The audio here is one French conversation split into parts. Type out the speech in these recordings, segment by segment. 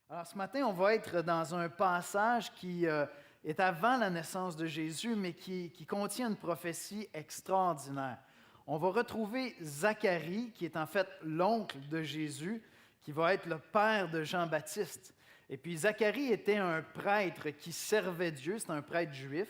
Alors ce matin, on va être dans un passage qui est avant la naissance de Jésus, mais qui contient une prophétie extraordinaire. On va retrouver Zacharie, qui est en fait l'oncle de Jésus, qui va être le père de Jean-Baptiste. Et puis Zacharie était un prêtre qui servait Dieu, c'est un prêtre juif,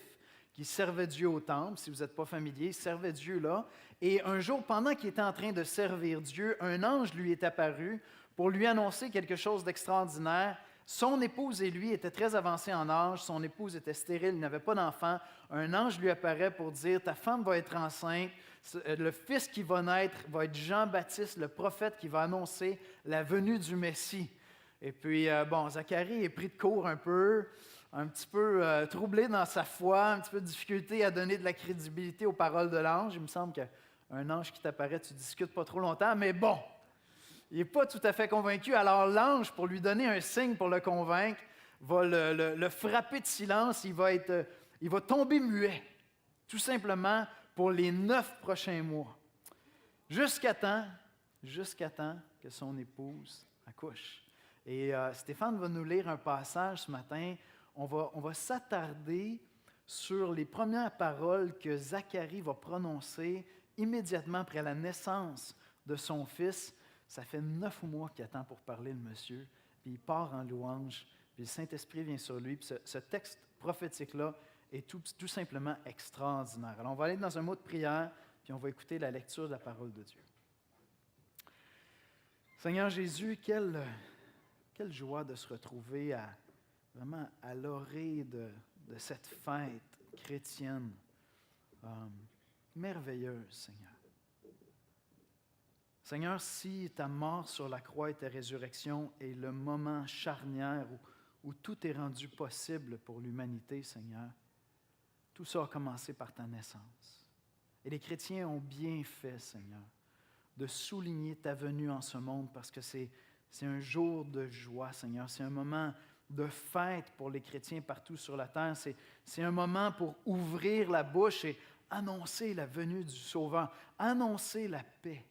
qui servait Dieu au temple, si vous n'êtes pas familier, il servait Dieu là. Et un jour, pendant qu'il était en train de servir Dieu, un ange lui est apparu pour lui annoncer quelque chose d'extraordinaire. Son épouse et lui étaient très avancés en âge, son épouse était stérile, il n'avait pas d'enfant. Un ange lui apparaît pour dire, ta femme va être enceinte, le fils qui va naître va être Jean-Baptiste, le prophète qui va annoncer la venue du Messie. Et puis, Zacharie est pris de court un petit peu troublé dans sa foi, un petit peu de difficulté à donner de la crédibilité aux paroles de l'ange. Il me semble qu'un ange qui t'apparaît, tu ne discutes pas trop longtemps, mais bon, il n'est pas tout à fait convaincu. Alors l'ange, pour lui donner un signe pour le convaincre, va le frapper de silence. Il va tomber muet, tout simplement pour les 9 prochains mois, jusqu'à temps que son épouse accouche. Et Stéphane va nous lire un passage ce matin. On va s'attarder sur les premières paroles que Zacharie va prononcer immédiatement après la naissance de son fils. Ça fait 9 mois qu'il attend pour parler, le monsieur, puis il part en louange, puis le Saint-Esprit vient sur lui. Puis ce texte prophétique-là est tout simplement extraordinaire. Alors, on va aller dans un mot de prière, puis on va écouter la lecture de la parole de Dieu. Seigneur Jésus, quelle joie de se retrouver vraiment à l'orée de cette fête chrétienne merveilleuse, Seigneur. Seigneur, si ta mort sur la croix et ta résurrection est le moment charnière où tout est rendu possible pour l'humanité, Seigneur, tout ça a commencé par ta naissance. Et les chrétiens ont bien fait, Seigneur, de souligner ta venue en ce monde parce que c'est un jour de joie, Seigneur. C'est un moment de fête pour les chrétiens partout sur la terre. C'est un moment pour ouvrir la bouche et annoncer la venue du Sauveur, annoncer la paix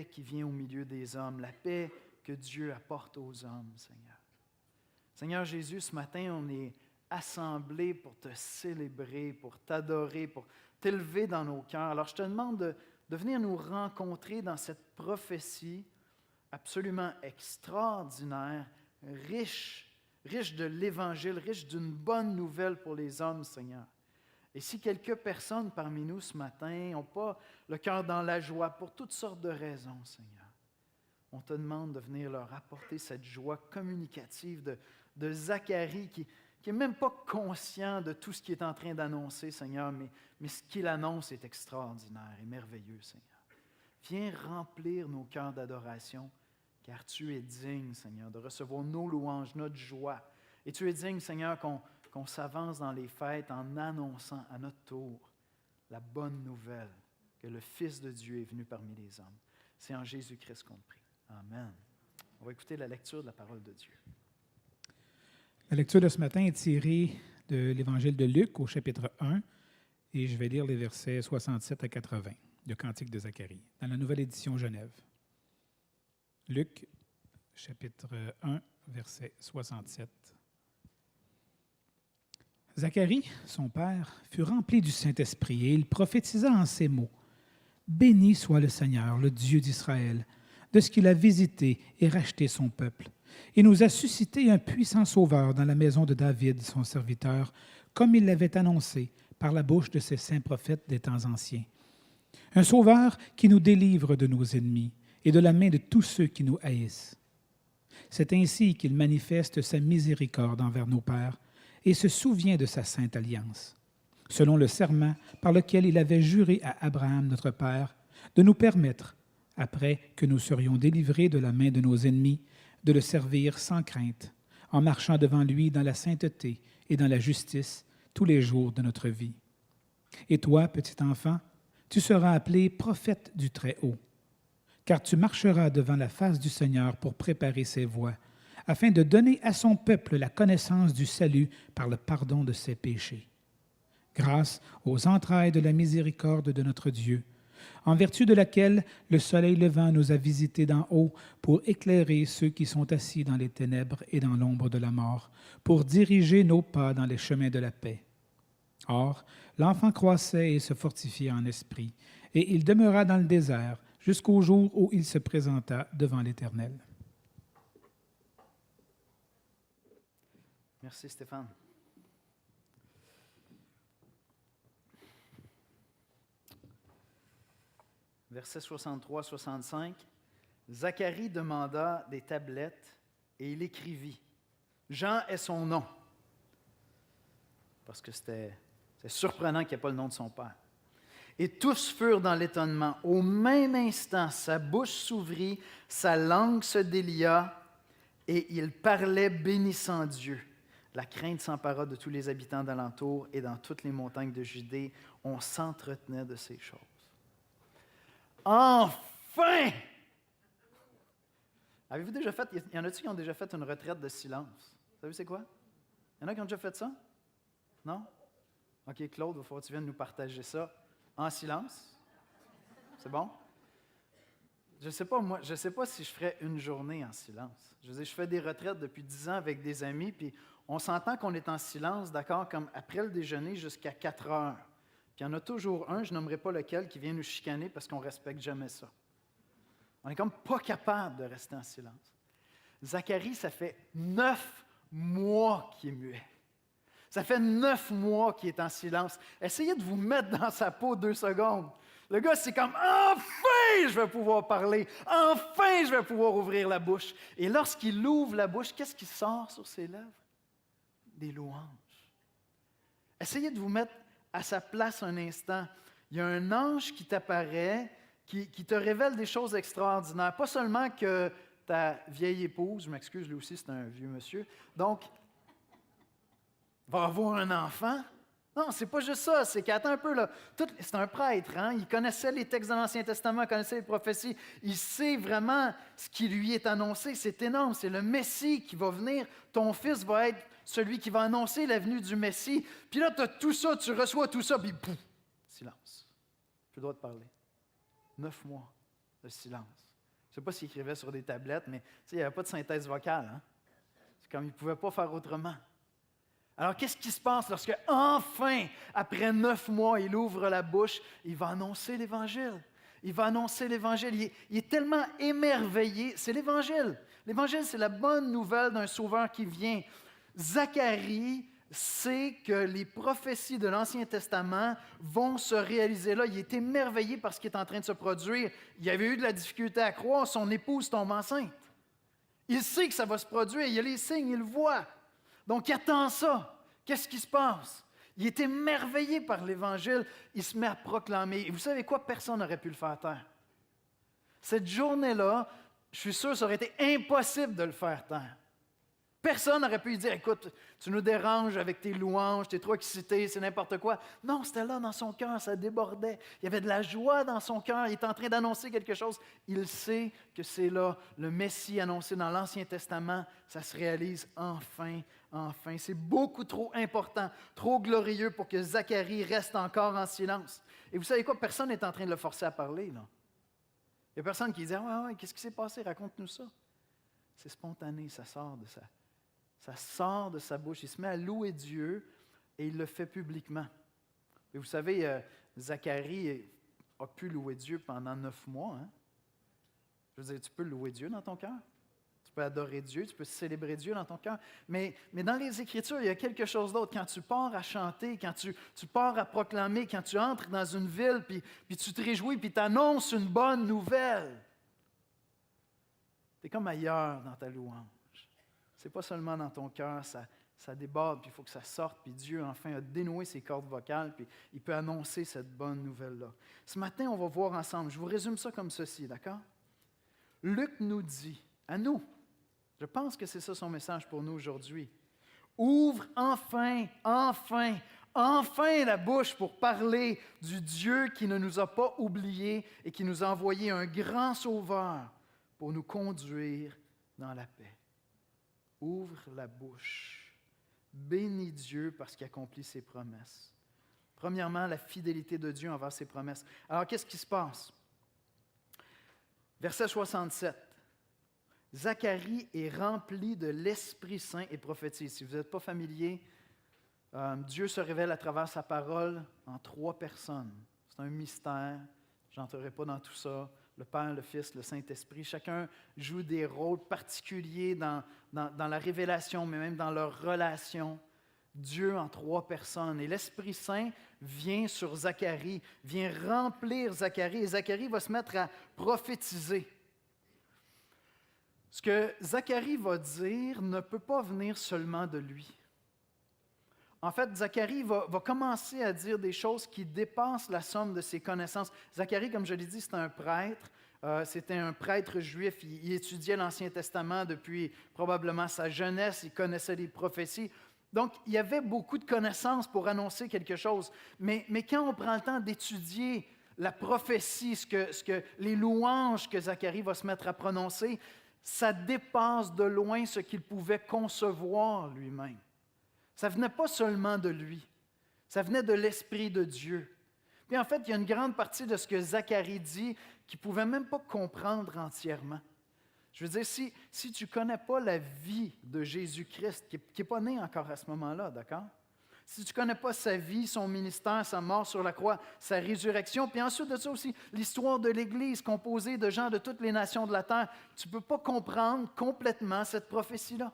qui vient au milieu des hommes, la paix que Dieu apporte aux hommes, Seigneur. Seigneur Jésus, ce matin, on est assemblés pour te célébrer, pour t'adorer, pour t'élever dans nos cœurs. Alors, je te demande de venir nous rencontrer dans cette prophétie absolument extraordinaire, riche de l'Évangile, riche d'une bonne nouvelle pour les hommes, Seigneur. Et si quelques personnes parmi nous ce matin n'ont pas le cœur dans la joie pour toutes sortes de raisons, Seigneur, on te demande de venir leur apporter cette joie communicative de Zacharie qui n'est même pas conscient de tout ce qu'il est en train d'annoncer, Seigneur, mais ce qu'il annonce est extraordinaire et merveilleux, Seigneur. Viens remplir nos cœurs d'adoration, car tu es digne, Seigneur, de recevoir nos louanges, notre joie. Et tu es digne, Seigneur, qu'on s'avance dans les fêtes en annonçant à notre tour la bonne nouvelle que le Fils de Dieu est venu parmi les hommes. C'est en Jésus-Christ qu'on prie. Amen. On va écouter la lecture de la parole de Dieu. La lecture de ce matin est tirée de l'Évangile de Luc au chapitre 1 et je vais lire les versets 67 à 80 de Cantique de Zacharie dans la Nouvelle Édition Genève. Luc, chapitre 1, verset 67. Zacharie, son père, fut rempli du Saint-Esprit et il prophétisa en ces mots. « Béni soit le Seigneur, le Dieu d'Israël, de ce qu'il a visité et racheté son peuple. Il nous a suscité un puissant sauveur dans la maison de David, son serviteur, comme il l'avait annoncé par la bouche de ses saints prophètes des temps anciens. Un sauveur qui nous délivre de nos ennemis et de la main de tous ceux qui nous haïssent. C'est ainsi qu'il manifeste sa miséricorde envers nos pères et se souvient de sa sainte alliance, selon le serment par lequel il avait juré à Abraham, notre père, de nous permettre, après que nous serions délivrés de la main de nos ennemis, de le servir sans crainte, en marchant devant lui dans la sainteté et dans la justice tous les jours de notre vie. Et toi, petit enfant, tu seras appelé prophète du Très-Haut, car tu marcheras devant la face du Seigneur pour préparer ses voies, afin de donner à son peuple la connaissance du salut par le pardon de ses péchés. Grâce aux entrailles de la miséricorde de notre Dieu, en vertu de laquelle le soleil levant nous a visités d'en haut pour éclairer ceux qui sont assis dans les ténèbres et dans l'ombre de la mort, pour diriger nos pas dans les chemins de la paix. Or, l'enfant croissait et se fortifiait en esprit, et il demeura dans le désert jusqu'au jour où il se présenta devant l'Éternel. Merci Stéphane. Versets 63-65. Zacharie demanda des tablettes et il écrivit. Jean est son nom. Parce que c'est surprenant qu'il n'y ait pas le nom de son père. Et tous furent dans l'étonnement. Au même instant, sa bouche s'ouvrit, sa langue se délia, et il parlait bénissant Dieu. La crainte s'empara de tous les habitants d'alentour, et dans toutes les montagnes de Judée, on s'entretenait de ces choses. Enfin! Avez-vous déjà fait, il y en a-t-il qui ont déjà fait une retraite de silence? Vous savez c'est quoi? Il y en a qui ont déjà fait ça? Non? OK, Claude, il faut que tu viennes nous partager ça en silence. C'est bon? Je ne sais pas, moi, je ne sais pas si je ferais une journée en silence. Je veux dire, je fais des retraites depuis 10 ans avec des amis, puis on s'entend qu'on est en silence, d'accord, comme après le déjeuner jusqu'à 4 heures. Puis il y en a toujours un, je nommerai pas lequel, qui vient nous chicaner parce qu'on ne respecte jamais ça. On n'est comme pas capable de rester en silence. Zacharie, ça fait 9 mois qu'il est muet. Ça fait 9 mois qu'il est en silence. Essayez de vous mettre dans sa peau 2 secondes. Le gars, c'est comme « Enfin, je vais pouvoir parler! Enfin, je vais pouvoir ouvrir la bouche! » Et lorsqu'il ouvre la bouche, qu'est-ce qui sort sur ses lèvres? Des louanges. Essayez de vous mettre à sa place un instant. Il y a un ange qui t'apparaît, qui te révèle des choses extraordinaires. Pas seulement que ta vieille épouse, je m'excuse, lui aussi c'est un vieux monsieur, donc, va avoir un enfant. Non, c'est pas juste ça, c'est qu'attends un peu, là, c'est un prêtre, hein? Il connaissait les textes de l'Ancien Testament, il connaissait les prophéties, il sait vraiment ce qui lui est annoncé, c'est énorme, c'est le Messie qui va venir, ton fils va être celui qui va annoncer la venue du Messie, puis là, tu as tout ça, tu reçois tout ça, puis pouf, silence, plus le droit de parler. 9 mois de silence. Je ne sais pas s'il écrivait sur des tablettes, mais il n'y avait pas de synthèse vocale, hein? C'est comme il ne pouvait pas faire autrement. Alors, qu'est-ce qui se passe lorsque, enfin, après 9 mois, il ouvre la bouche, il va annoncer l'Évangile. Il va annoncer l'Évangile. Il est tellement émerveillé. C'est l'Évangile. L'Évangile, c'est la bonne nouvelle d'un Sauveur qui vient. Zacharie sait que les prophéties de l'Ancien Testament vont se réaliser là. Il est émerveillé par ce qui est en train de se produire. Il avait eu de la difficulté à croire. Son épouse tombe enceinte. Il sait que ça va se produire. Il y a les signes, il le voit. Donc, il attend ça. Qu'est-ce qui se passe? Il est émerveillé par l'Évangile. Il se met à proclamer. Et vous savez quoi? Personne n'aurait pu le faire taire. Cette journée-là, je suis sûr que ça aurait été impossible de le faire taire. Personne n'aurait pu lui dire, écoute, tu nous déranges avec tes louanges, tu es trop excité, c'est n'importe quoi. Non, c'était là dans son cœur, ça débordait. Il y avait de la joie dans son cœur, il est en train d'annoncer quelque chose. Il sait que c'est là, le Messie annoncé dans l'Ancien Testament, ça se réalise enfin, enfin. C'est beaucoup trop important, trop glorieux pour que Zacharie reste encore en silence. Et vous savez quoi, personne n'est en train de le forcer à parler, là. Il n'y a personne qui dit, ouais, qu'est-ce qui s'est passé, raconte-nous ça. C'est spontané, ça sort de sa bouche. Il se met à louer Dieu et il le fait publiquement. Et vous savez, Zacharie a pu louer Dieu pendant 9 mois. Hein? Je veux dire, tu peux louer Dieu dans ton cœur. Tu peux adorer Dieu, tu peux célébrer Dieu dans ton cœur. Mais dans les Écritures, il y a quelque chose d'autre. Quand tu pars à chanter, quand tu pars à proclamer, quand tu entres dans une ville, puis tu te réjouis, puis tu annonces une bonne nouvelle, tu es comme ailleurs dans ta louange. C'est pas seulement dans ton cœur, ça déborde, puis il faut que ça sorte, puis Dieu, enfin, a dénoué ses cordes vocales, puis il peut annoncer cette bonne nouvelle-là. Ce matin, on va voir ensemble, je vous résume ça comme ceci, d'accord? Luc nous dit, à nous, je pense que c'est ça son message pour nous aujourd'hui, ouvre enfin la bouche pour parler du Dieu qui ne nous a pas oubliés et qui nous a envoyé un grand sauveur pour nous conduire dans la paix. Ouvre la bouche. Bénis Dieu parce qu'il accomplit ses promesses. Premièrement, la fidélité de Dieu envers ses promesses. Alors, qu'est-ce qui se passe? Verset 67. Zacharie est rempli de l'Esprit Saint et prophétise. Si vous n'êtes pas familier, Dieu se révèle à travers sa parole en 3 personnes. C'est un mystère. Je n'entrerai pas dans tout ça. Le Père, le Fils, le Saint-Esprit. Chacun joue des rôles particuliers dans la révélation, mais même dans leur relation. Dieu en 3 personnes. Et l'Esprit Saint vient sur Zacharie, vient remplir Zacharie. Et Zacharie va se mettre à prophétiser. Ce que Zacharie va dire ne peut pas venir seulement de lui. En fait, Zacharie va commencer à dire des choses qui dépassent la somme de ses connaissances. Zacharie, comme je l'ai dit, c'est un prêtre. C'était un prêtre juif. Il étudiait l'Ancien Testament depuis probablement sa jeunesse. Il connaissait les prophéties. Donc, il y avait beaucoup de connaissances pour annoncer quelque chose. Mais quand on prend le temps d'étudier la prophétie, les louanges que Zacharie va se mettre à prononcer, ça dépasse de loin ce qu'il pouvait concevoir lui-même. Ça ne venait pas seulement de lui, ça venait de l'Esprit de Dieu. Puis en fait, il y a une grande partie de ce que Zacharie dit qu'il ne pouvait même pas comprendre entièrement. Je veux dire, si tu ne connais pas la vie de Jésus-Christ, qui n'est pas né encore à ce moment-là, d'accord? Si tu ne connais pas sa vie, son ministère, sa mort sur la croix, sa résurrection, puis ensuite de ça aussi, l'histoire de l'Église composée de gens de toutes les nations de la terre, tu ne peux pas comprendre complètement cette prophétie-là.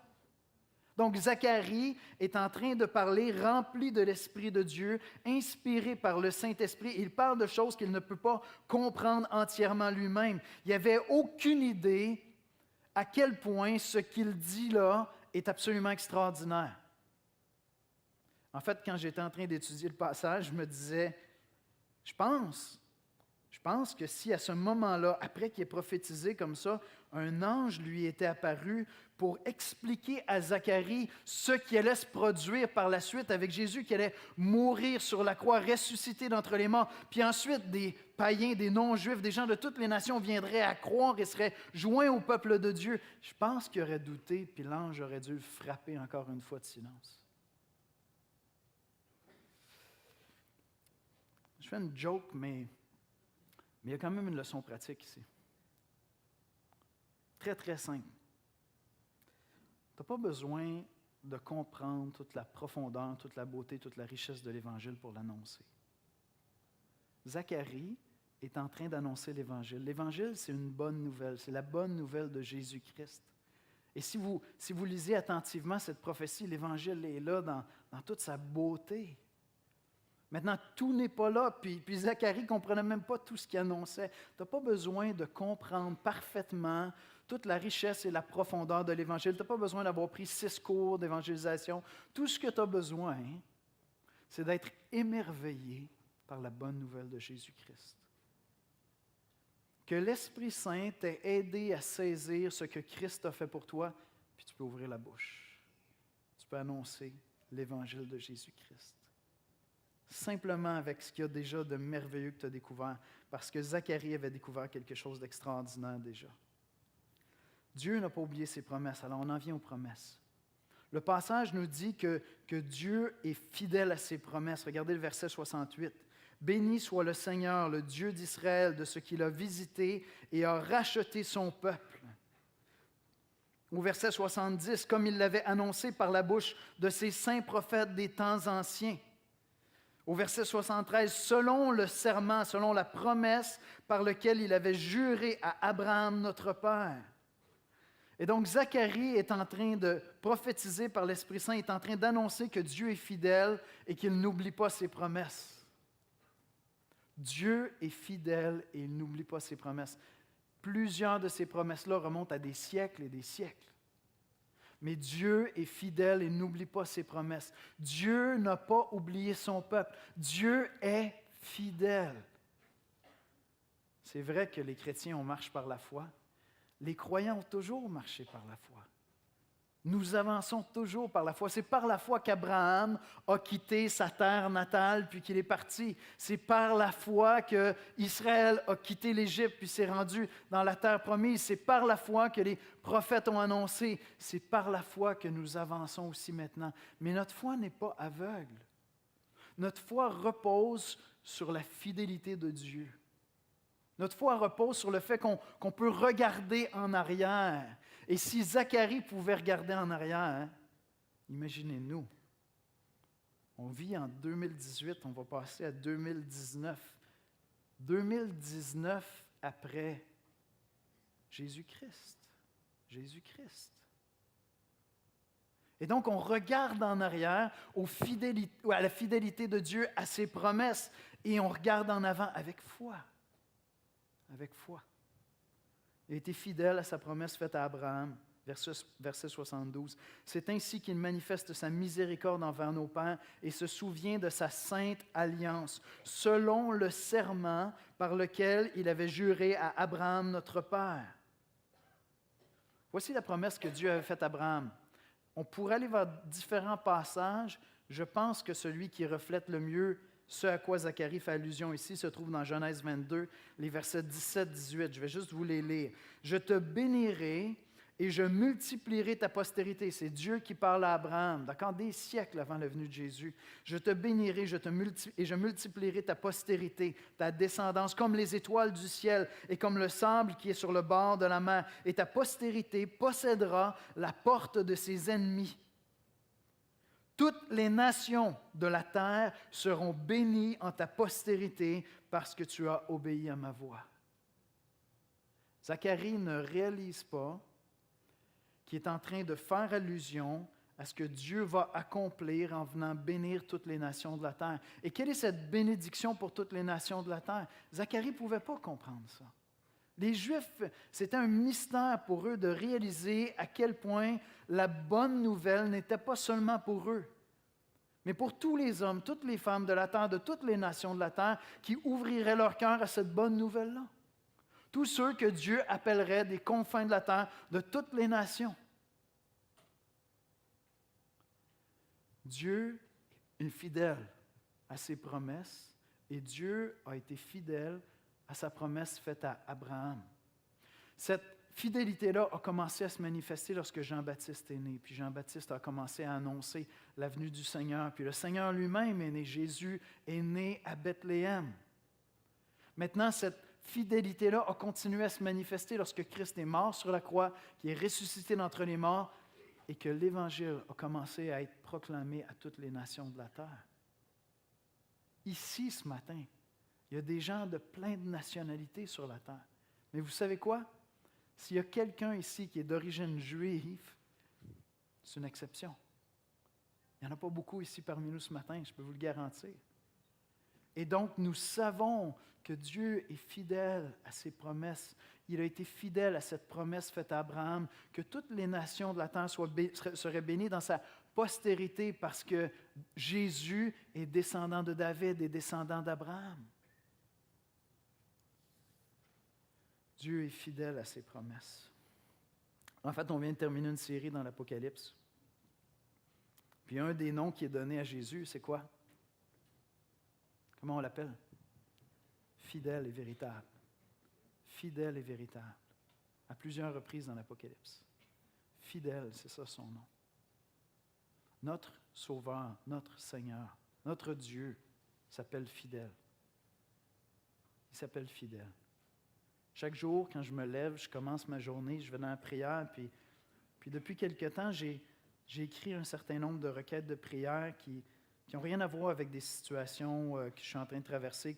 Donc, Zacharie est en train de parler rempli de l'Esprit de Dieu, inspiré par le Saint-Esprit. Il parle de choses qu'il ne peut pas comprendre entièrement lui-même. Il n'avait aucune idée à quel point ce qu'il dit là est absolument extraordinaire. En fait, quand j'étais en train d'étudier le passage, je me disais, je pense que si à ce moment-là, après qu'il ait prophétisé comme ça, un ange lui était apparu pour expliquer à Zacharie ce qui allait se produire par la suite avec Jésus, qui allait mourir sur la croix, ressusciter d'entre les morts, puis ensuite des païens, des non-juifs, des gens de toutes les nations viendraient à croire et seraient joints au peuple de Dieu. Je pense qu'il aurait douté, puis l'ange aurait dû le frapper encore une fois de silence. Je fais une joke, mais il y a quand même une leçon pratique ici. Très, très simple. Tu n'as pas besoin de comprendre toute la profondeur, toute la beauté, toute la richesse de l'Évangile pour l'annoncer. Zacharie est en train d'annoncer l'Évangile. L'Évangile, c'est une bonne nouvelle. C'est la bonne nouvelle de Jésus-Christ. Et si vous lisez attentivement cette prophétie, l'Évangile est là dans toute sa beauté. Maintenant, tout n'est pas là, puis Zacharie ne comprenait même pas tout ce qu'il annonçait. Tu n'as pas besoin de comprendre parfaitement toute la richesse et la profondeur de l'Évangile. Tu n'as pas besoin d'avoir pris 6 cours d'évangélisation. Tout ce que tu as besoin, c'est d'être émerveillé par la bonne nouvelle de Jésus-Christ. Que l'Esprit Saint t'ait aidé à saisir ce que Christ a fait pour toi, puis tu peux ouvrir la bouche. Tu peux annoncer l'Évangile de Jésus-Christ. Simplement avec ce qu'il y a déjà de merveilleux que tu as découvert, parce que Zacharie avait découvert quelque chose d'extraordinaire déjà. Dieu n'a pas oublié ses promesses, alors on en vient aux promesses. Le passage nous dit que Dieu est fidèle à ses promesses. Regardez le verset 68. « Béni soit le Seigneur, le Dieu d'Israël, de ce qu'il a visité et a racheté son peuple. » Au verset 70, « Comme il l'avait annoncé par la bouche de ses saints prophètes des temps anciens. » Au verset 73, « Selon le serment, selon la promesse par laquelle il avait juré à Abraham notre Père. » Et donc, Zacharie est en train de prophétiser par l'Esprit Saint, est en train d'annoncer que Dieu est fidèle et qu'il n'oublie pas ses promesses. Dieu est fidèle et il n'oublie pas ses promesses. Plusieurs de ces promesses-là remontent à des siècles et des siècles. Mais Dieu est fidèle et n'oublie pas ses promesses. Dieu n'a pas oublié son peuple. Dieu est fidèle. C'est vrai que les chrétiens, on marche par la foi. Les croyants ont toujours marché par la foi. Nous avançons toujours par la foi. C'est par la foi qu'Abraham a quitté sa terre natale puis qu'il est parti. C'est par la foi qu'Israël a quitté l'Égypte puis s'est rendu dans la terre promise. C'est par la foi que les prophètes ont annoncé. C'est par la foi que nous avançons aussi maintenant. Mais notre foi n'est pas aveugle. Notre foi repose sur la fidélité de Dieu. Notre foi repose sur le fait qu'on peut regarder en arrière. Et si Zacharie pouvait regarder en arrière, imaginez-nous, on vit en 2018, on va passer à 2019. 2019 après Jésus-Christ. Jésus-Christ. Et donc, on regarde en arrière à la fidélité de Dieu, à ses promesses, et on regarde en avant avec foi. Avec foi. Il a été fidèle à sa promesse faite à Abraham, verset 72. C'est ainsi qu'il manifeste sa miséricorde envers nos pères et se souvient de sa sainte alliance, selon le serment par lequel il avait juré à Abraham, notre père. Voici la promesse que Dieu avait faite à Abraham. On pourrait aller vers différents passages. Je pense que celui qui reflète le mieux ce à quoi Zacharie fait allusion ici se trouve dans Genèse 22, les versets 17-18. Je vais juste vous les lire. « Je te bénirai et je multiplierai ta postérité. » C'est Dieu qui parle à Abraham, d'accord, des siècles avant la venue de Jésus. « Je te bénirai et je multiplierai ta postérité, ta descendance, comme les étoiles du ciel et comme le sable qui est sur le bord de la mer. Et ta postérité possédera la porte de ses ennemis. Toutes les nations de la terre seront bénies en ta postérité parce que tu as obéi à ma voix. » Zacharie ne réalise pas qu'il est en train de faire allusion à ce que Dieu va accomplir en venant bénir toutes les nations de la terre. Et quelle est cette bénédiction pour toutes les nations de la terre? Zacharie ne pouvait pas comprendre ça. Les Juifs, c'était un mystère pour eux de réaliser à quel point la bonne nouvelle n'était pas seulement pour eux, mais pour tous les hommes, toutes les femmes de la terre, de toutes les nations de la terre, qui ouvriraient leur cœur à cette bonne nouvelle-là. Tous ceux que Dieu appellerait des confins de la terre, de toutes les nations. Dieu est fidèle à ses promesses et Dieu a été fidèle à sa promesse faite à Abraham. Cette fidélité-là a commencé à se manifester lorsque Jean-Baptiste est né. Puis Jean-Baptiste a commencé à annoncer la venue du Seigneur. Puis le Seigneur lui-même est né. Jésus est né à Bethléem. Maintenant, cette fidélité-là a continué à se manifester lorsque Christ est mort sur la croix, qui est ressuscité d'entre les morts et que l'Évangile a commencé à être proclamé à toutes les nations de la terre. Ici, ce matin, il y a des gens de plein de nationalités sur la terre. Mais vous savez quoi? S'il y a quelqu'un ici qui est d'origine juive, c'est une exception. Il n'y en a pas beaucoup ici parmi nous ce matin, je peux vous le garantir. Et donc, nous savons que Dieu est fidèle à ses promesses. Il a été fidèle à cette promesse faite à Abraham, que toutes les nations de la terre seraient bénies dans sa postérité parce que Jésus est descendant de David et descendant d'Abraham. Dieu est fidèle à ses promesses. En fait, on vient de terminer une série dans l'Apocalypse. Puis un des noms qui est donné à Jésus, c'est quoi? Comment on l'appelle? Fidèle et véritable. Fidèle et véritable. À plusieurs reprises dans l'Apocalypse. Fidèle, c'est ça son nom. Notre Sauveur, notre Seigneur, notre Dieu s'appelle fidèle. Il s'appelle fidèle. Chaque jour, quand je me lève, je commence ma journée, je vais dans la prière, puis depuis quelque temps, j'ai écrit un certain nombre de requêtes de prière qui n'ont rien à voir avec des situations que je suis en train de traverser,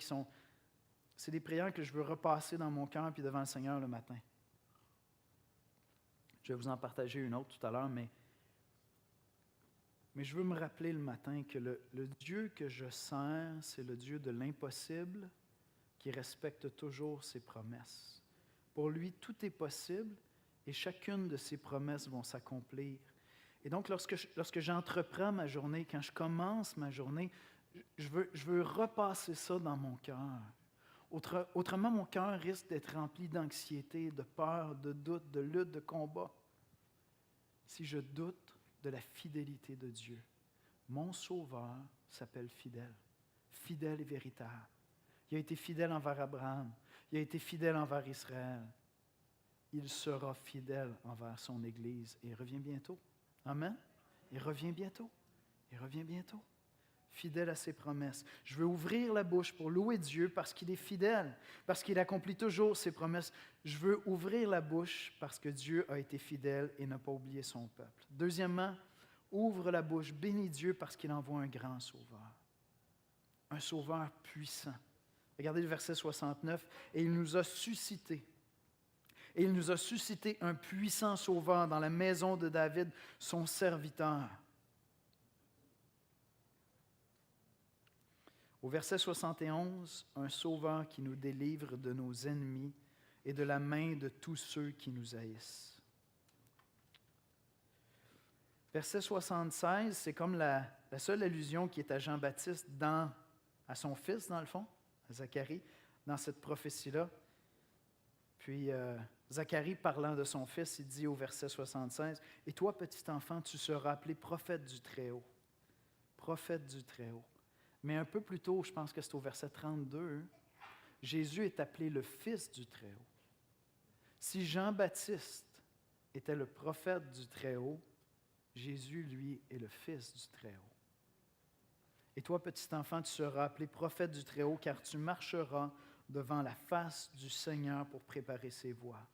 c'est des prières que je veux repasser dans mon cœur puis devant le Seigneur le matin. Je vais vous en partager une autre tout à l'heure, mais je veux me rappeler le matin que le Dieu que je sers, c'est le Dieu de l'impossible qui respecte toujours ses promesses. Pour lui, tout est possible et chacune de ses promesses vont s'accomplir. Et donc, lorsque j'entreprends ma journée, quand je commence ma journée, je veux repasser ça dans mon cœur. Autrement, mon cœur risque d'être rempli d'anxiété, de peur, de doute, de lutte, de combat. Si je doute de la fidélité de Dieu, mon Sauveur s'appelle fidèle, fidèle et véritable. Il a été fidèle envers Abraham, il a été fidèle envers Israël. Il sera fidèle envers son Église et il revient bientôt. Amen. Il revient bientôt. Il revient bientôt. fidèle à ses promesses. Je veux ouvrir la bouche pour louer Dieu parce qu'il est fidèle, parce qu'il accomplit toujours ses promesses. Je veux ouvrir la bouche parce que Dieu a été fidèle et n'a pas oublié son peuple. Deuxièmement, ouvre la bouche, bénis Dieu parce qu'il envoie un grand sauveur, un sauveur puissant. Regardez le verset 69, et il nous a suscité. Et il nous a suscité un puissant sauveur dans la maison de David, son serviteur. Au verset 71, un sauveur qui nous délivre de nos ennemis et de la main de tous ceux qui nous haïssent. Verset 76, c'est comme la seule allusion qui est à Jean-Baptiste, à son fils, dans le fond, à Zacharie, dans cette prophétie-là. Puis Zacharie, parlant de son fils, il dit au verset 76, « Et toi, petit enfant, tu seras appelé prophète du Très-Haut. » Prophète du Très-Haut. Mais un peu plus tôt, je pense que c'est au verset 32, Jésus est appelé le Fils du Très-Haut. Si Jean-Baptiste était le prophète du Très-Haut, Jésus, lui, est le Fils du Très-Haut. Et toi, petit enfant, tu seras appelé prophète du Très-Haut, car tu marcheras devant la face du Seigneur pour préparer ses voies.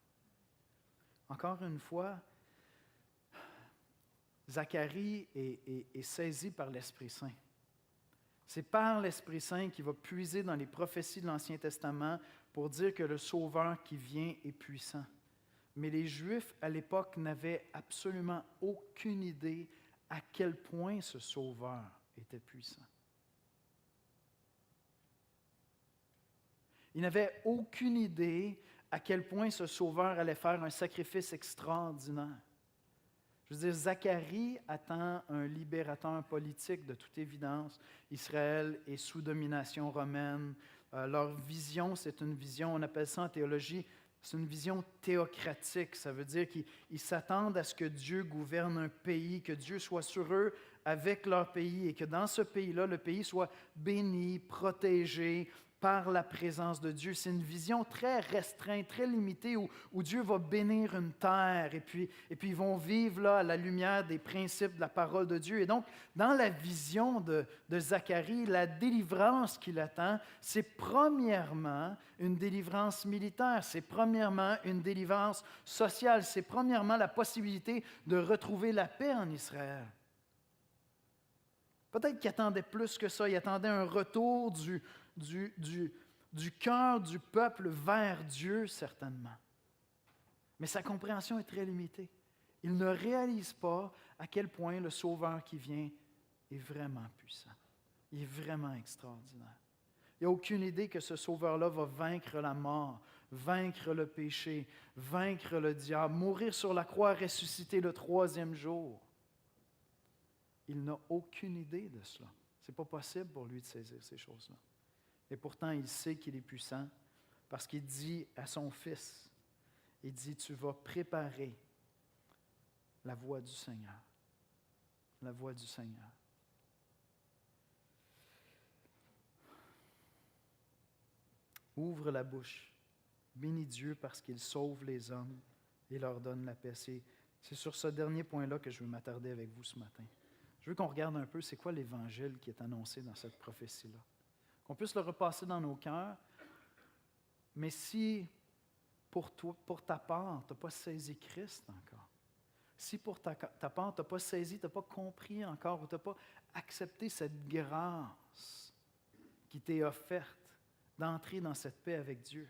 Encore une fois, Zacharie est saisi par l'Esprit Saint. C'est par l'Esprit Saint qu'il va puiser dans les prophéties de l'Ancien Testament pour dire que le Sauveur qui vient est puissant. Mais les Juifs, à l'époque, n'avaient absolument aucune idée à quel point ce Sauveur était puissant. Ils n'avaient aucune idée à quel point ce Sauveur allait faire un sacrifice extraordinaire. Je veux dire, Zacharie attend un libérateur politique de toute évidence. Israël est sous domination romaine. Leur vision, c'est une vision, on appelle ça en théologie, c'est une vision théocratique. Ça veut dire qu'ils s'attendent à ce que Dieu gouverne un pays, que Dieu soit sur eux avec leur pays et que dans ce pays-là, le pays soit béni, protégé par la présence de Dieu. C'est une vision très restreinte, très limitée, où Dieu va bénir une terre et puis ils vont vivre là à la lumière des principes de la parole de Dieu. Et donc, dans la vision de Zacharie, la délivrance qu'il attend, c'est premièrement une délivrance militaire, c'est premièrement une délivrance sociale, c'est premièrement la possibilité de retrouver la paix en Israël. Peut-être qu'il attendait plus que ça, il attendait un retour du cœur du peuple vers Dieu, certainement. Mais sa compréhension est très limitée. Il ne réalise pas à quel point le Sauveur qui vient est vraiment puissant. Il est vraiment extraordinaire. Il n'y a aucune idée que ce Sauveur-là va vaincre la mort, vaincre le péché, vaincre le diable, mourir sur la croix, ressusciter le troisième jour. Il n'a aucune idée de cela. Ce n'est pas possible pour lui de saisir ces choses-là. Et pourtant, il sait qu'il est puissant parce qu'il dit à son fils, il dit, tu vas préparer la voie du Seigneur. La voie du Seigneur. Ouvre la bouche. Bénis Dieu parce qu'il sauve les hommes et leur donne la paix. C'est sur ce dernier point-là que je veux m'attarder avec vous ce matin. Je veux qu'on regarde un peu c'est quoi l'Évangile qui est annoncé dans cette prophétie-là. Qu'on puisse le repasser dans nos cœurs. Mais si pour ta part, tu n'as pas saisi Christ encore, si pour ta part, tu n'as pas saisi, tu n'as pas compris encore, ou tu n'as pas accepté cette grâce qui t'est offerte d'entrer dans cette paix avec Dieu,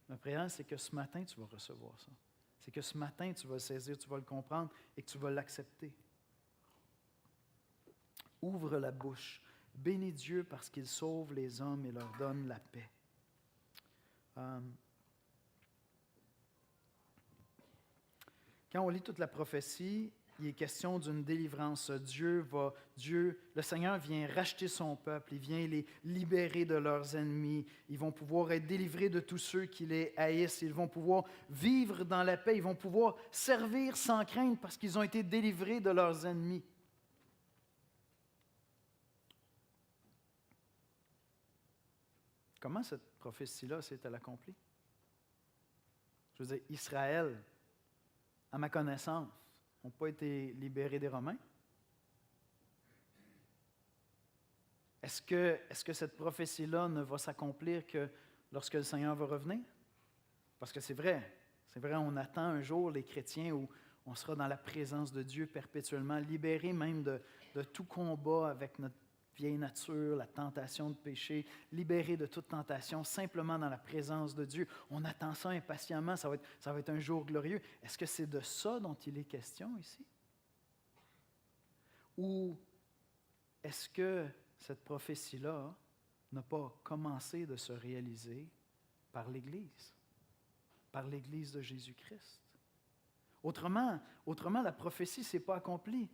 ma prière, c'est que ce matin, tu vas recevoir ça. C'est que ce matin, tu vas le saisir, tu vas le comprendre et que tu vas l'accepter. Ouvre la bouche. Bénis Dieu parce qu'il sauve les hommes et leur donne la paix. Quand on lit toute la prophétie, il est question d'une délivrance. Le Seigneur vient racheter son peuple, il vient les libérer de leurs ennemis. Ils vont pouvoir être délivrés de tous ceux qui les haïssent. Ils vont pouvoir vivre dans la paix. Ils vont pouvoir servir sans crainte parce qu'ils ont été délivrés de leurs ennemis. Comment cette prophétie-là s'est-elle accomplie? Je veux dire, Israël, à ma connaissance, n'ont pas été libérés des Romains. Est-ce que cette prophétie-là ne va s'accomplir que lorsque le Seigneur va revenir? Parce que c'est vrai, on attend un jour les chrétiens où on sera dans la présence de Dieu perpétuellement, libérés même de tout combat avec notre vieille nature, la tentation de péché, libérés de toute tentation, simplement dans la présence de Dieu. On attend ça impatiemment, ça va être un jour glorieux. Est-ce que c'est de ça dont il est question ici? Ou est-ce que cette prophétie-là n'a pas commencé de se réaliser par l'Église de Jésus-Christ? Autrement, la prophétie ne s'est pas accomplie.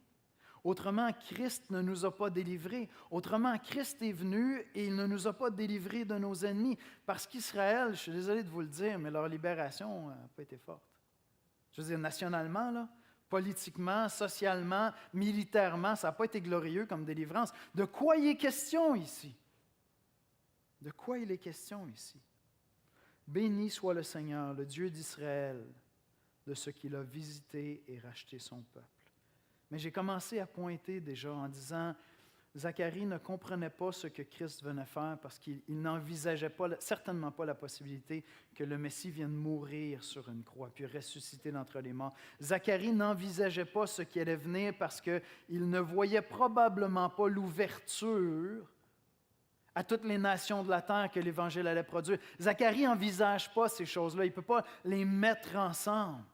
Autrement, Christ ne nous a pas délivrés. Autrement, Christ est venu et il ne nous a pas délivrés de nos ennemis. Parce qu'Israël, je suis désolé de vous le dire, mais leur libération n'a pas été forte. Je veux dire, nationalement, là, politiquement, socialement, militairement, ça n'a pas été glorieux comme délivrance. De quoi il est question ici? De quoi il est question ici? Béni soit le Seigneur, le Dieu d'Israël, de ce qu'il a visité et racheté son peuple. Mais j'ai commencé à pointer déjà en disant, Zacharie ne comprenait pas ce que Christ venait faire parce qu'il n'envisageait certainement pas la possibilité que le Messie vienne mourir sur une croix puis ressusciter d'entre les morts. Zacharie n'envisageait pas ce qui allait venir parce qu'il ne voyait probablement pas l'ouverture à toutes les nations de la terre que l'Évangile allait produire. Zacharie n'envisage pas ces choses-là, il ne peut pas les mettre ensemble.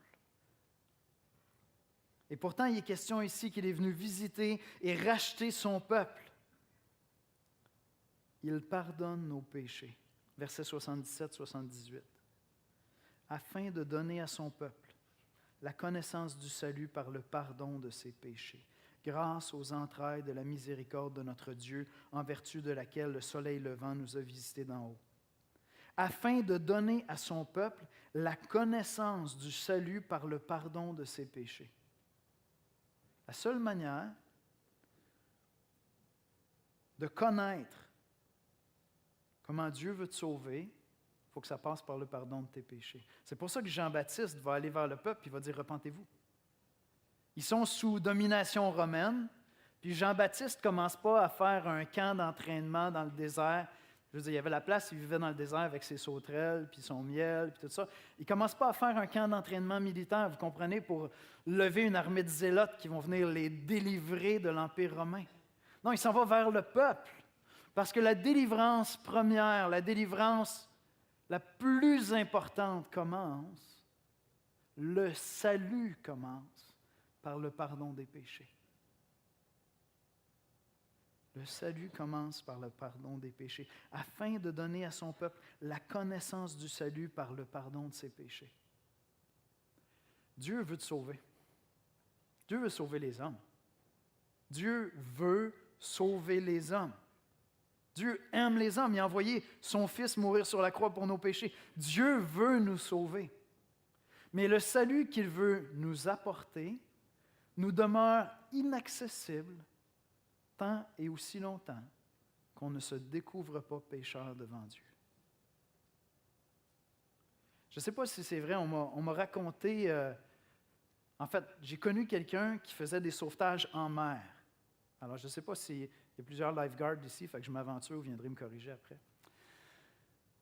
Et pourtant, il est question ici qu'il est venu visiter et racheter son peuple. Il pardonne nos péchés. Versets 77-78. Afin de donner à son peuple la connaissance du salut par le pardon de ses péchés, grâce aux entrailles de la miséricorde de notre Dieu, en vertu de laquelle le soleil levant nous a visités d'en haut. Afin de donner à son peuple la connaissance du salut par le pardon de ses péchés. La seule manière de connaître comment Dieu veut te sauver, il faut que ça passe par le pardon de tes péchés. C'est pour ça que Jean-Baptiste va aller vers le peuple et va dire « Repentez-vous ». Ils sont sous domination romaine, puis Jean-Baptiste ne commence pas à faire un camp d'entraînement dans le désert. Je veux dire, il y avait la place, il vivait dans le désert avec ses sauterelles, puis son miel, puis tout ça. Il ne commence pas à faire un camp d'entraînement militaire, vous comprenez, pour lever une armée de zélotes qui vont venir les délivrer de l'Empire romain. Non, il s'en va vers le peuple, parce que la délivrance première, la délivrance la plus importante commence, le salut commence par le pardon des péchés. Le salut commence par le pardon des péchés, afin de donner à son peuple la connaissance du salut par le pardon de ses péchés. Dieu veut te sauver. Dieu veut sauver les hommes. Dieu veut sauver les hommes. Dieu aime les hommes. Il a envoyé son Fils mourir sur la croix pour nos péchés. Dieu veut nous sauver. Mais le salut qu'il veut nous apporter nous demeure inaccessible tant et aussi longtemps qu'on ne se découvre pas pécheur devant Dieu. Je ne sais pas si c'est vrai, on m'a raconté, en fait, j'ai connu quelqu'un qui faisait des sauvetages en mer. Alors, je ne sais pas s'il y a plusieurs lifeguards ici, fait que je m'aventure, vous viendrez me corriger après.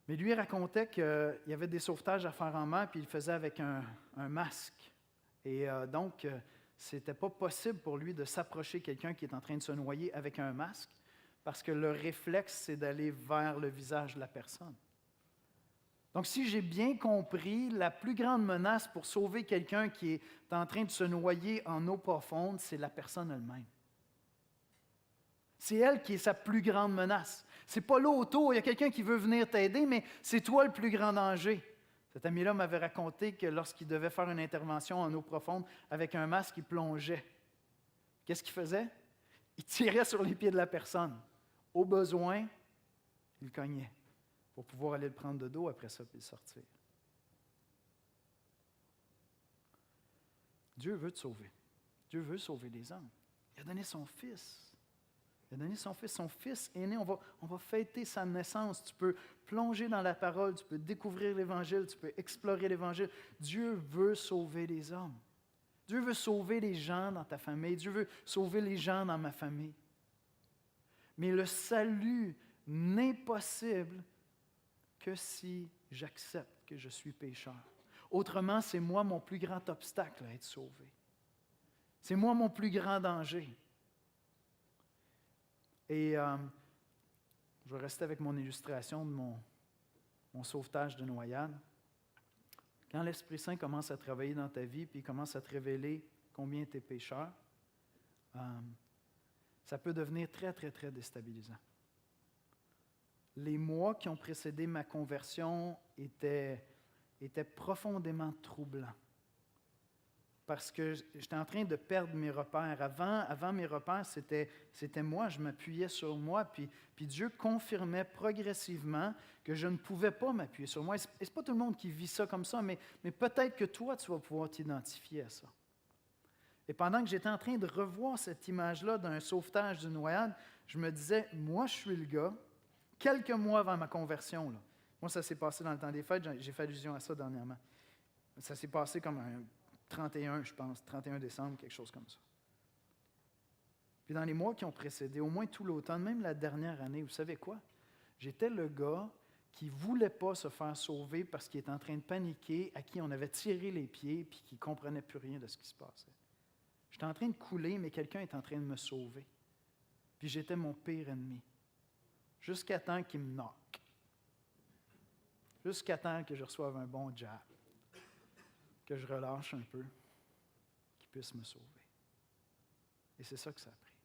Mais lui, il racontait qu'il y avait des sauvetages à faire en mer, puis il le faisait avec un masque. Et donc, ce n'était pas possible pour lui de s'approcher de quelqu'un qui est en train de se noyer avec un masque, parce que le réflexe, c'est d'aller vers le visage de la personne. Donc, si j'ai bien compris, la plus grande menace pour sauver quelqu'un qui est en train de se noyer en eau profonde, c'est la personne elle-même. C'est elle qui est sa plus grande menace. Ce n'est pas l'eau autour, il y a quelqu'un qui veut venir t'aider, mais c'est toi le plus grand danger. Cet ami-là m'avait raconté que lorsqu'il devait faire une intervention en eau profonde, avec un masque, il plongeait. Qu'est-ce qu'il faisait? Il tirait sur les pieds de la personne. Au besoin, il cognait pour pouvoir aller le prendre de dos après ça et le sortir. Dieu veut te sauver. Dieu veut sauver les hommes. Il a donné son Fils. Il a donné son Fils aîné. On va fêter sa naissance. Tu peux plonger dans la parole, tu peux découvrir l'Évangile, tu peux explorer l'Évangile. Dieu veut sauver les hommes. Dieu veut sauver les gens dans ta famille. Dieu veut sauver les gens dans ma famille. Mais le salut n'est possible que si j'accepte que je suis pécheur. Autrement, c'est moi mon plus grand obstacle à être sauvé. C'est moi mon plus grand danger. Et je vais rester avec mon illustration de mon sauvetage de noyade. Quand l'Esprit Saint commence à travailler dans ta vie, puis il commence à te révéler combien tu es pécheur, ça peut devenir très, très, très déstabilisant. Les mois qui ont précédé ma conversion étaient profondément troublants. Parce que j'étais en train de perdre mes repères. Avant mes repères, c'était moi, je m'appuyais sur moi, puis Dieu confirmait progressivement que je ne pouvais pas m'appuyer sur moi. Et ce n'est pas tout le monde qui vit ça comme ça, mais peut-être que toi, tu vas pouvoir t'identifier à ça. Et pendant que j'étais en train de revoir cette image-là d'un sauvetage d'une noyade, je me disais, moi, je suis le gars, quelques mois avant ma conversion, là. Moi, ça s'est passé dans le temps des fêtes, j'ai fait allusion à ça dernièrement. Ça s'est passé comme un 31, je pense, 31 décembre, quelque chose comme ça. Puis dans les mois qui ont précédé, au moins tout l'automne, même la dernière année, vous savez quoi? J'étais le gars qui ne voulait pas se faire sauver parce qu'il était en train de paniquer, à qui on avait tiré les pieds, puis qui ne comprenait plus rien de ce qui se passait. J'étais en train de couler, mais quelqu'un est en train de me sauver. Puis j'étais mon pire ennemi. Jusqu'à temps qu'il me knock. Jusqu'à temps que je reçoive un bon jab. Que je relâche un peu. Qu'il puisse me sauver. Et c'est ça que ça a pris.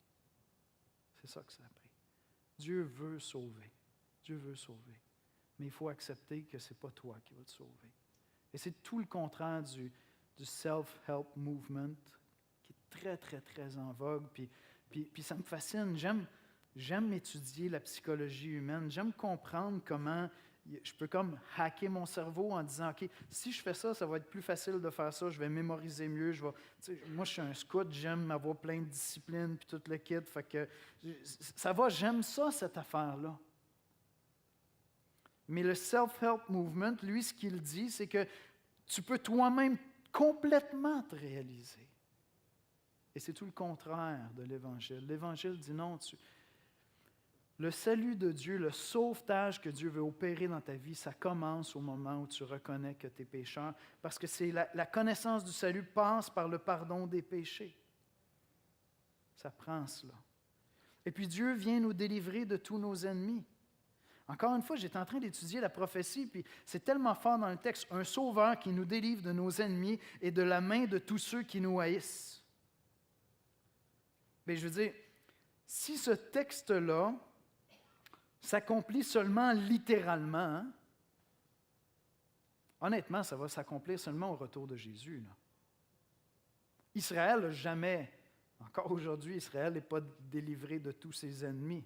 C'est ça que ça a pris. Dieu veut sauver. Dieu veut sauver. Mais il faut accepter que ce n'est pas toi qui vas te sauver. Et c'est tout le contraire du self-help movement qui est très, très, très en vogue. Puis ça me fascine. J'aime étudier la psychologie humaine. J'aime comprendre comment je peux comme hacker mon cerveau en disant, OK, si je fais ça, ça va être plus facile de faire ça, je vais mémoriser mieux. Moi, je suis un scout, j'aime avoir plein de disciplines puis tout le kit. Fait que ça va, j'aime ça, cette affaire-là. Mais le self-help movement, lui, ce qu'il dit, c'est que tu peux toi-même complètement te réaliser. Et c'est tout le contraire de l'Évangile. L'Évangile dit non, le salut de Dieu, le sauvetage que Dieu veut opérer dans ta vie, ça commence au moment où tu reconnais que tu es pécheur, parce que c'est la connaissance du salut passe par le pardon des péchés. Ça prend cela. Et puis Dieu vient nous délivrer de tous nos ennemis. Encore une fois, j'étais en train d'étudier la prophétie, puis c'est tellement fort dans le texte, un sauveur qui nous délivre de nos ennemis et de la main de tous ceux qui nous haïssent. Mais je veux dire, si ce texte-là s'accomplit seulement littéralement, hein, honnêtement, ça va s'accomplir seulement au retour de Jésus. Là. Israël n'a jamais, encore aujourd'hui, Israël n'est pas délivré de tous ses ennemis.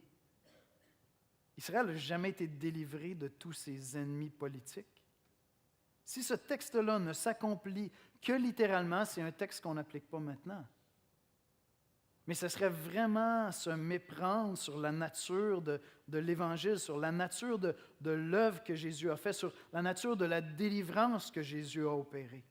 Israël n'a jamais été délivré de tous ses ennemis politiques. Si ce texte-là ne s'accomplit que littéralement, c'est un texte qu'on n'applique pas maintenant. Mais ce serait vraiment se méprendre sur la nature de l'Évangile, sur la nature de l'œuvre que Jésus a faite, sur la nature de la délivrance que Jésus a opérée.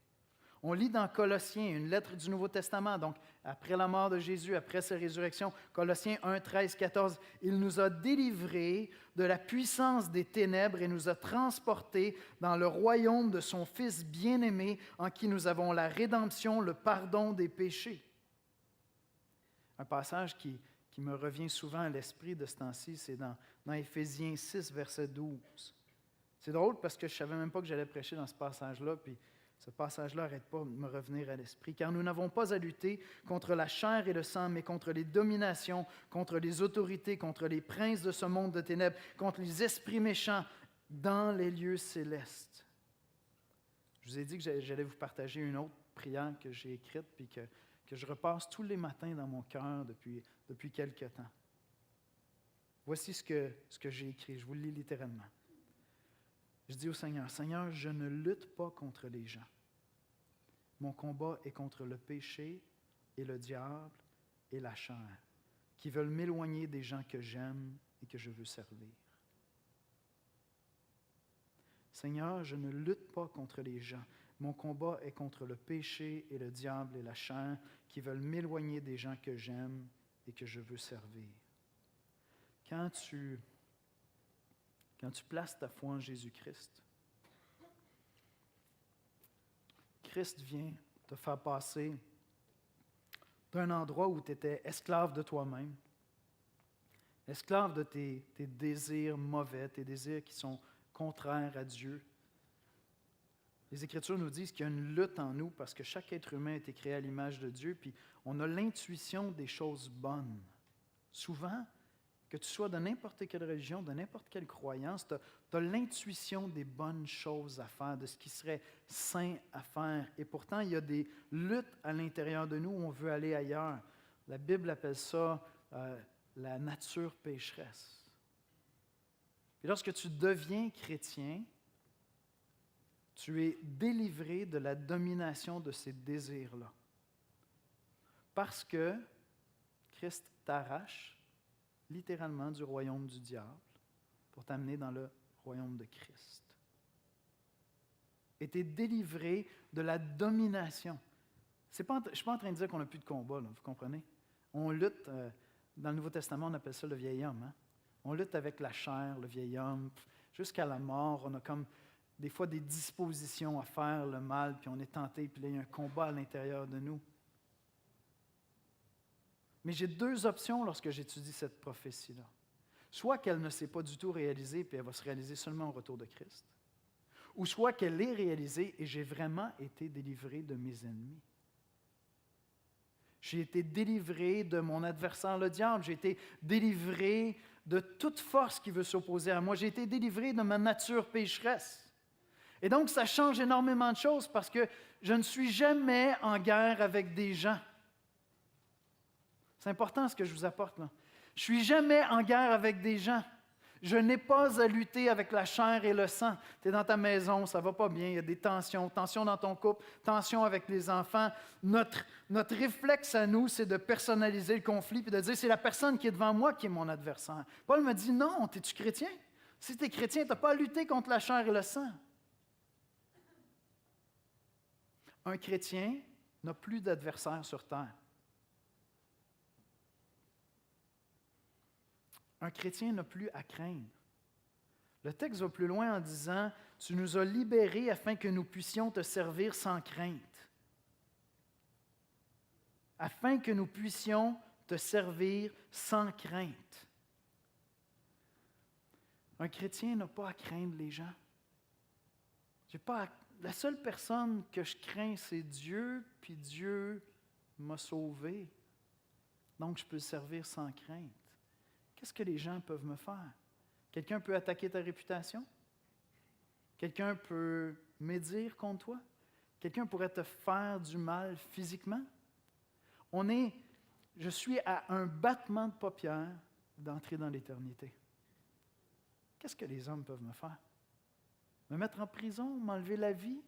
On lit dans Colossiens, une lettre du Nouveau Testament, donc après la mort de Jésus, après sa résurrection, Colossiens 1, 13, 14, « Il nous a délivrés de la puissance des ténèbres et nous a transportés dans le royaume de son Fils bien-aimé, en qui nous avons la rédemption, le pardon des péchés. » Un passage qui me revient souvent à l'esprit de ce temps-ci, c'est dans Éphésiens 6, verset 12. C'est drôle parce que je ne savais même pas que j'allais prêcher dans ce passage-là, puis ce passage-là n'arrête pas de me revenir à l'esprit. « Car nous n'avons pas à lutter contre la chair et le sang, mais contre les dominations, contre les autorités, contre les princes de ce monde de ténèbres, contre les esprits méchants dans les lieux célestes. » Je vous ai dit que j'allais vous partager une autre prière que j'ai écrite, puis que je repasse tous les matins dans mon cœur depuis quelque temps. Voici ce que j'ai écrit, je vous le lis littéralement. Je dis au Seigneur, « Seigneur, je ne lutte pas contre les gens. Mon combat est contre le péché et le diable et la chair, qui veulent m'éloigner des gens que j'aime et que je veux servir. Seigneur, je ne lutte pas contre les gens. Mon combat est contre le péché et le diable et la chair, qui veulent m'éloigner des gens que j'aime et que je veux servir. quand tu places ta foi en Jésus-Christ, Christ vient te faire passer d'un endroit où tu étais esclave de toi-même, esclave de tes désirs mauvais, tes désirs qui sont contraires à Dieu. Les Écritures nous disent qu'il y a une lutte en nous parce que chaque être humain a été créé à l'image de Dieu, puis on a l'intuition des choses bonnes. Souvent, que tu sois de n'importe quelle religion, de n'importe quelle croyance, tu as l'intuition des bonnes choses à faire, de ce qui serait sain à faire. Et pourtant, il y a des luttes à l'intérieur de nous où on veut aller ailleurs. La Bible appelle ça la nature pécheresse. Et lorsque tu deviens chrétien, tu es délivré de la domination de ces désirs-là. Parce que Christ t'arrache littéralement du royaume du diable pour t'amener dans le royaume de Christ. Et tu es délivré de la domination. Je ne suis pas en train de dire qu'on n'a plus de combat, là, vous comprenez? On lutte, dans le Nouveau Testament, on appelle ça le vieil homme. Hein? On lutte avec la chair, le vieil homme, jusqu'à la mort. On a comme des fois des dispositions à faire le mal, puis on est tenté, puis là, il y a un combat à l'intérieur de nous. Mais j'ai deux options lorsque j'étudie cette prophétie-là. Soit qu'elle ne s'est pas du tout réalisée, puis elle va se réaliser seulement au retour de Christ. Ou soit qu'elle est réalisée et j'ai vraiment été délivré de mes ennemis. J'ai été délivré de mon adversaire, le diable. J'ai été délivré de toute force qui veut s'opposer à moi. J'ai été délivré de ma nature pécheresse. Et donc, ça change énormément de choses parce que je ne suis jamais en guerre avec des gens. C'est important ce que je vous apporte là. Je ne suis jamais en guerre avec des gens. Je n'ai pas à lutter avec la chair et le sang. Tu es dans ta maison, ça ne va pas bien, il y a des tensions dans ton couple, tensions avec les enfants. Notre réflexe à nous, c'est de personnaliser le conflit et de dire c'est la personne qui est devant moi qui est mon adversaire. Paul me dit non, es-tu chrétien? Si tu es chrétien, tu n'as pas à lutter contre la chair et le sang. Un chrétien n'a plus d'adversaire sur terre. Un chrétien n'a plus à craindre. Le texte va plus loin en disant « Tu nous as libérés afin que nous puissions te servir sans crainte. » Afin que nous puissions te servir sans crainte. Un chrétien n'a pas à craindre les gens. La seule personne que je crains, c'est Dieu, puis Dieu m'a sauvé. Donc, je peux le servir sans crainte. Qu'est-ce que les gens peuvent me faire? Quelqu'un peut attaquer ta réputation? Quelqu'un peut médire contre toi? Quelqu'un pourrait te faire du mal physiquement? Je suis à un battement de paupières d'entrer dans l'éternité. Qu'est-ce que les hommes peuvent me faire? Me mettre en prison? M'enlever la vie?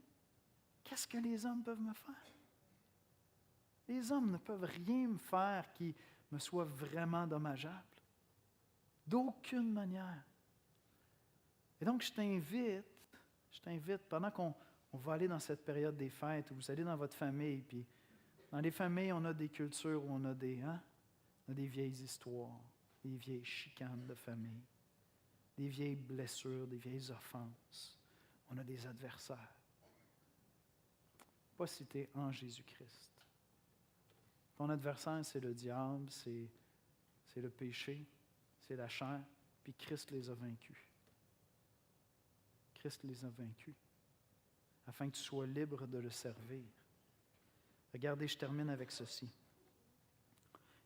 Qu'est-ce que les hommes peuvent me faire? Les hommes ne peuvent rien me faire qui me soit vraiment dommageable. D'aucune manière. Et donc, je t'invite, pendant qu'on va aller dans cette période des fêtes, où vous allez dans votre famille, puis dans les familles, on a des cultures où on a des vieilles histoires, des vieilles chicanes de famille, des vieilles blessures, des vieilles offenses. On a des adversaires. Pas si tu es en Jésus-Christ. Ton adversaire, c'est le diable, c'est le péché, c'est la chair, puis Christ les a vaincus. Christ les a vaincus, afin que tu sois libre de le servir. Regardez, je termine avec ceci.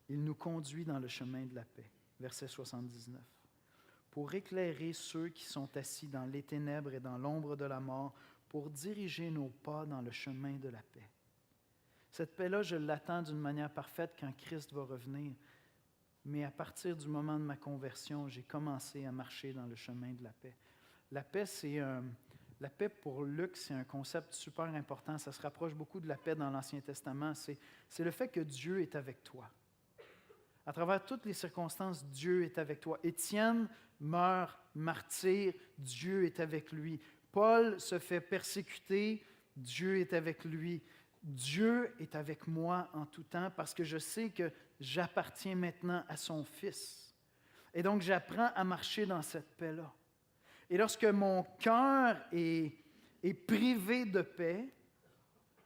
Il nous conduit dans le chemin de la paix. Verset 79. Pour éclairer ceux qui sont assis dans les ténèbres et dans l'ombre de la mort, pour diriger nos pas dans le chemin de la paix. Cette paix-là, je l'attends d'une manière parfaite quand Christ va revenir. Mais à partir du moment de ma conversion, j'ai commencé à marcher dans le chemin de la paix. La paix pour Luc, c'est un concept super important. Ça se rapproche beaucoup de la paix dans l'Ancien Testament. C'est le fait que Dieu est avec toi. À travers toutes les circonstances, Dieu est avec toi. Étienne meurt martyr, Dieu est avec lui. Paul se fait persécuter, Dieu est avec lui. Dieu est avec moi en tout temps parce que je sais que j'appartiens maintenant à son Fils. Et donc, j'apprends à marcher dans cette paix-là. Et lorsque mon cœur est privé de paix,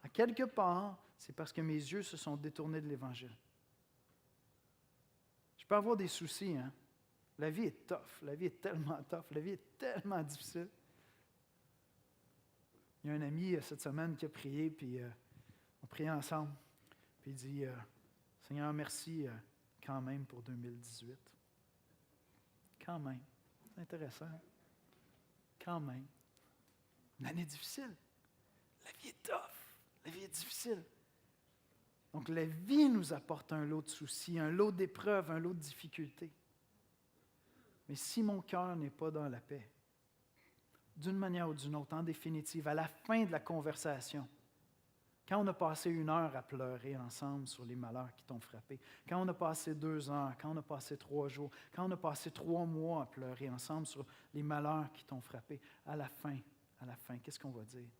à quelque part, c'est parce que mes yeux se sont détournés de l'Évangile. Je peux avoir des soucis, hein? La vie est tough, la vie est tellement tough, la vie est tellement difficile. Il y a un ami cette semaine qui a prié, puis on priait ensemble. Puis il dit, Seigneur, merci quand même pour 2018. Quand même. C'est intéressant. Quand même. Une année difficile. La vie est tough. La vie est difficile. Donc la vie nous apporte un lot de soucis, un lot d'épreuves, un lot de difficultés. Mais si mon cœur n'est pas dans la paix, d'une manière ou d'une autre, en définitive, à la fin de la conversation, quand on a passé 1 heure à pleurer ensemble sur les malheurs qui t'ont frappé, quand on a passé 2 heures, quand on a passé 3 jours, quand on a passé 3 mois à pleurer ensemble sur les malheurs qui t'ont frappé, à la fin, qu'est-ce qu'on va dire?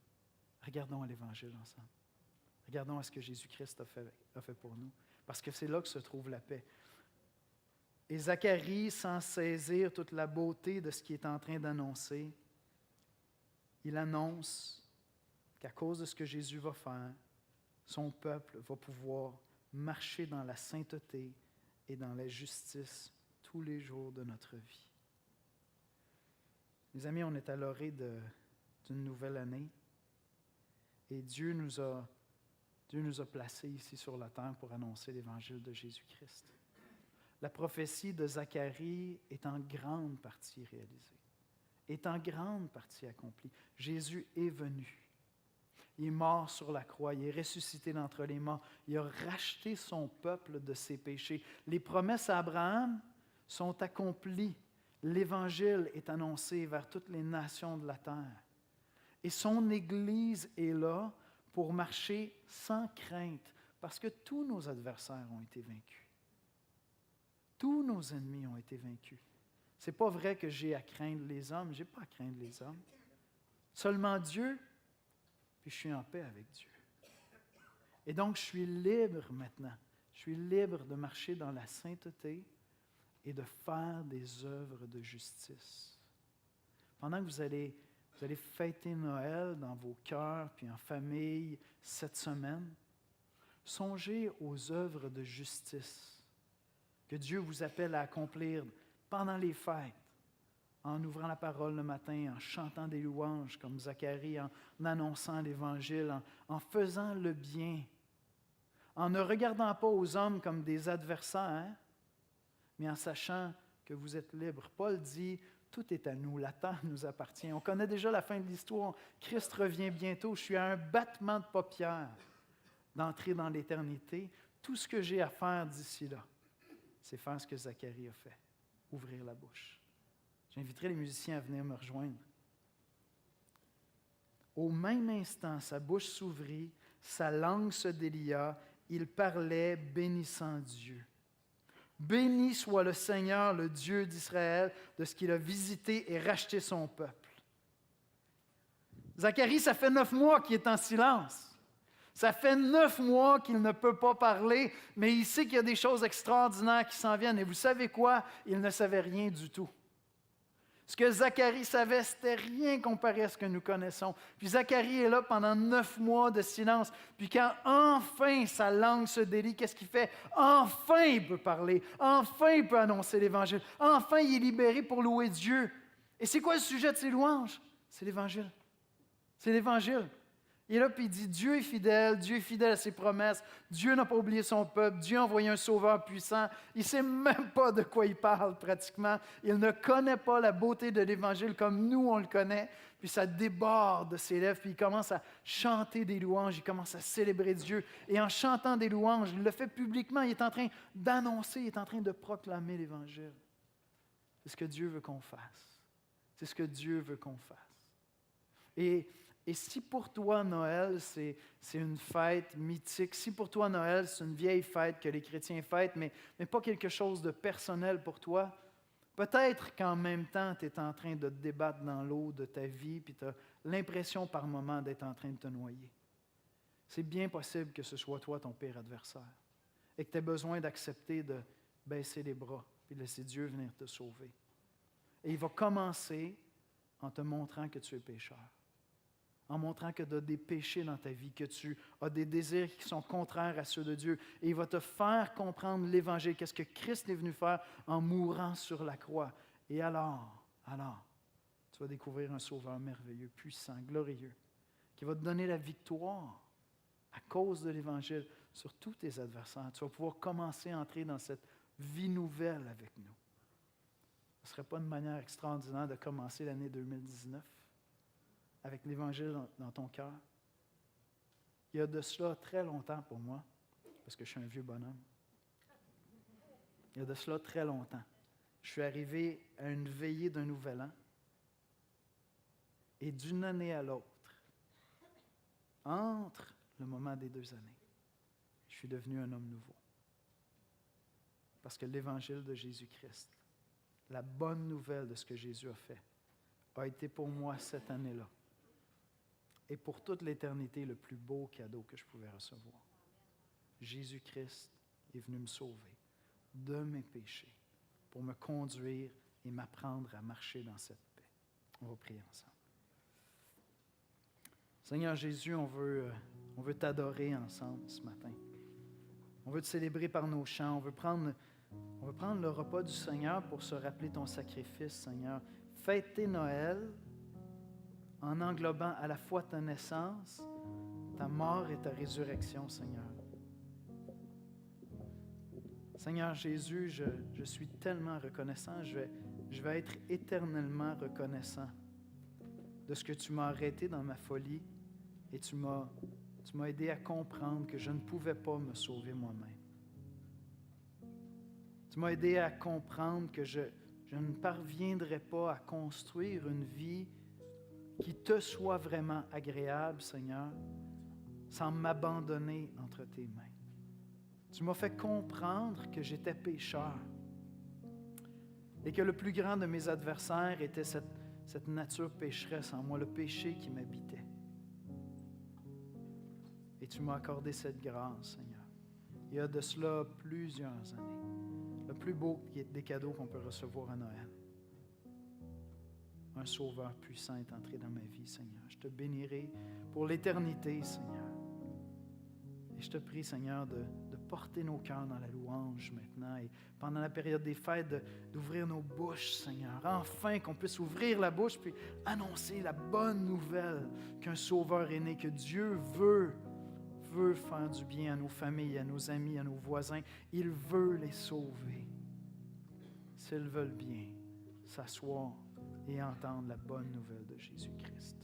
Regardons à l'Évangile ensemble. Regardons à ce que Jésus-Christ a fait pour nous, parce que c'est là que se trouve la paix. Et Zacharie, sans saisir toute la beauté de ce qu'il est en train d'annoncer, il annonce qu'à cause de ce que Jésus va faire, son peuple va pouvoir marcher dans la sainteté et dans la justice tous les jours de notre vie. Mes amis, on est à l'orée d'une nouvelle année et Dieu nous a placés ici sur la terre pour annoncer l'Évangile de Jésus-Christ. La prophétie de Zacharie est en grande partie réalisée, est en grande partie accomplie. Jésus est venu. Il est mort sur la croix, il est ressuscité d'entre les morts, il a racheté son peuple de ses péchés. Les promesses à Abraham sont accomplies. L'Évangile est annoncé vers toutes les nations de la terre. Et son Église est là pour marcher sans crainte, parce que tous nos adversaires ont été vaincus. Tous nos ennemis ont été vaincus. Ce n'est pas vrai que j'ai à craindre les hommes, je n'ai pas à craindre les hommes. Seulement Dieu, puis je suis en paix avec Dieu. Et donc, je suis libre maintenant. Je suis libre de marcher dans la sainteté et de faire des œuvres de justice. Pendant que vous allez fêter Noël dans vos cœurs, puis en famille, cette semaine, songez aux œuvres de justice que Dieu vous appelle à accomplir pendant les fêtes, en ouvrant la parole le matin, en chantant des louanges comme Zacharie, en annonçant l'Évangile, en faisant le bien, en ne regardant pas aux hommes comme des adversaires, mais en sachant que vous êtes libres. Paul dit, tout est à nous, la terre nous appartient. On connaît déjà la fin de l'histoire. Christ revient bientôt. Je suis à un battement de paupières d'entrer dans l'éternité. Tout ce que j'ai à faire d'ici là, c'est faire ce que Zacharie a fait, ouvrir la bouche. J'inviterai les musiciens à venir me rejoindre. Au même instant, sa bouche s'ouvrit, sa langue se délia, il parlait bénissant Dieu. Béni soit le Seigneur, le Dieu d'Israël, de ce qu'il a visité et racheté son peuple. Zacharie, ça fait 9 mois qu'il est en silence. Ça fait 9 mois qu'il ne peut pas parler, mais il sait qu'il y a des choses extraordinaires qui s'en viennent. Et vous savez quoi? Il ne savait rien du tout. Ce que Zacharie savait, c'était rien comparé à ce que nous connaissons. Puis Zacharie est là pendant 9 mois de silence. Puis quand enfin sa langue se délie, qu'est-ce qu'il fait? Enfin il peut parler. Enfin il peut annoncer l'Évangile. Enfin il est libéré pour louer Dieu. Et c'est quoi le sujet de ses louanges? C'est l'Évangile. C'est l'Évangile. Il est là puis il dit, Dieu est fidèle à ses promesses, Dieu n'a pas oublié son peuple, Dieu a envoyé un sauveur puissant. Il ne sait même pas de quoi il parle pratiquement. Il ne connaît pas la beauté de l'Évangile comme nous on le connaît. Puis ça déborde de ses lèvres, puis il commence à chanter des louanges, il commence à célébrer Dieu. Et en chantant des louanges, il le fait publiquement, il est en train d'annoncer, il est en train de proclamer l'Évangile. C'est ce que Dieu veut qu'on fasse. C'est ce que Dieu veut qu'on fasse. Et si pour toi, Noël, c'est une fête mythique, si pour toi, Noël, c'est une vieille fête que les chrétiens fêtent, mais pas quelque chose de personnel pour toi, peut-être qu'en même temps, tu es en train de te débattre dans l'eau de ta vie, puis tu as l'impression par moment d'être en train de te noyer. C'est bien possible que ce soit toi ton pire adversaire et que tu aies besoin d'accepter de baisser les bras, puis puis de laisser Dieu venir te sauver. Et il va commencer en te montrant que tu es pécheur, en montrant que tu as des péchés dans ta vie, que tu as des désirs qui sont contraires à ceux de Dieu. Et il va te faire comprendre l'Évangile, qu'est-ce que Christ est venu faire en mourant sur la croix. Et alors, tu vas découvrir un Sauveur merveilleux, puissant, glorieux, qui va te donner la victoire à cause de l'Évangile sur tous tes adversaires. Tu vas pouvoir commencer à entrer dans cette vie nouvelle avec nous. Ce ne serait pas une manière extraordinaire de commencer l'année 2019 avec l'Évangile dans ton cœur? Il y a de cela très longtemps pour moi, parce que je suis un vieux bonhomme. Il y a de cela très longtemps. Je suis arrivé à une veillée d'un nouvel an, et d'une année à l'autre, entre le moment des 2 années, je suis devenu un homme nouveau. Parce que l'Évangile de Jésus-Christ, la bonne nouvelle de ce que Jésus a fait, a été pour moi cette année-là, et pour toute l'éternité, le plus beau cadeau que je pouvais recevoir. Jésus-Christ est venu me sauver de mes péchés pour me conduire et m'apprendre à marcher dans cette paix. On va prier ensemble. Seigneur Jésus, on veut t'adorer ensemble ce matin. On veut te célébrer par nos chants. On veut prendre le repas du Seigneur pour se rappeler ton sacrifice, Seigneur. Fêter Noël en englobant à la fois ta naissance, ta mort et ta résurrection, Seigneur. Seigneur Jésus, je suis tellement reconnaissant, je vais être éternellement reconnaissant de ce que tu m'as arrêté dans ma folie et tu m'as aidé à comprendre que je ne pouvais pas me sauver moi-même. Tu m'as aidé à comprendre que je ne parviendrais pas à construire une vie qui te soit vraiment agréable, Seigneur, sans m'abandonner entre tes mains. Tu m'as fait comprendre que j'étais pécheur et que le plus grand de mes adversaires était cette nature pécheresse en moi, le péché qui m'habitait. Et tu m'as accordé cette grâce, Seigneur. Il y a de cela plusieurs années. Le plus beau des cadeaux qu'on peut recevoir à Noël. Un sauveur puissant est entré dans ma vie, Seigneur. Je te bénirai pour l'éternité, Seigneur. Et je te prie, Seigneur, de porter nos cœurs dans la louange maintenant et pendant la période des fêtes, d'ouvrir nos bouches, Seigneur. Enfin, qu'on puisse ouvrir la bouche puis annoncer la bonne nouvelle qu'un sauveur est né, que Dieu veut faire du bien à nos familles, à nos amis, à nos voisins. Il veut les sauver. S'ils veulent bien s'asseoir et entendre la bonne nouvelle de Jésus-Christ.